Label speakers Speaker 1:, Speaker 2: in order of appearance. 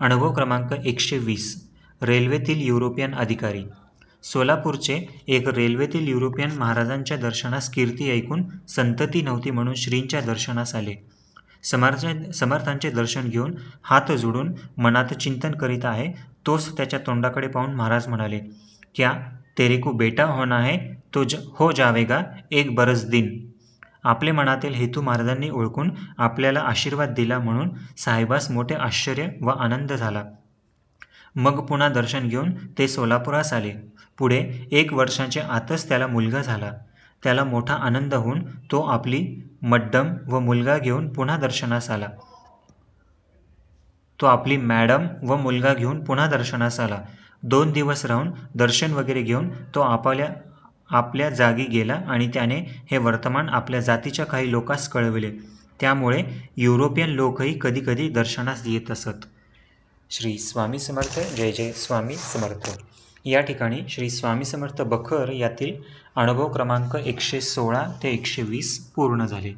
Speaker 1: अनुभव क्रमांक 120. रेल्वेतील युरोपियन अधिकारी. सोलापूरचे एक रेल्वेतील युरोपियन महाराजांच्या दर्शनास कीर्ती ऐकून संतती नव्हती म्हणून श्रींच्या दर्शनास आले. समर्थांचे दर्शन घेऊन हात जोडून मनात चिंतन करीत आहे तोच त्याच्या तोंडाकडे पाहून महाराज म्हणाले, क्या तेरे को बेटा होना है तो हो जावेगा एक बरस दिन. आपले मनातील हेतू महाराजांनी ओळखून आपल्याला आशीर्वाद दिला म्हणून साहेबास मोठे आश्चर्य व आनंद झाला. मग पुन्हा दर्शन घेऊन ते सोलापुरास आले. पुढे 1 वर्षाच्या आतच त्याला मुलगा झाला. त्याला मोठा आनंद होऊन तो आपली मॅडम व मुलगा घेऊन पुन्हा दर्शनास आला. 2 दिवस राहून दर्शन वगैरे घेऊन तो आपल्या जागी गेला आणि त्याने हे वर्तमान आपल्या जातीच्या काही लोकांस कळविले. त्यामुळे युरोपियन लोकही कधी कधी दर्शनास येत असत. श्री स्वामी समर्थ. जय जय स्वामी समर्थ. या ठिकाणी श्री स्वामी समर्थ बखर यातील अनुभव क्रमांक 116 ते 120 पूर्ण झाले.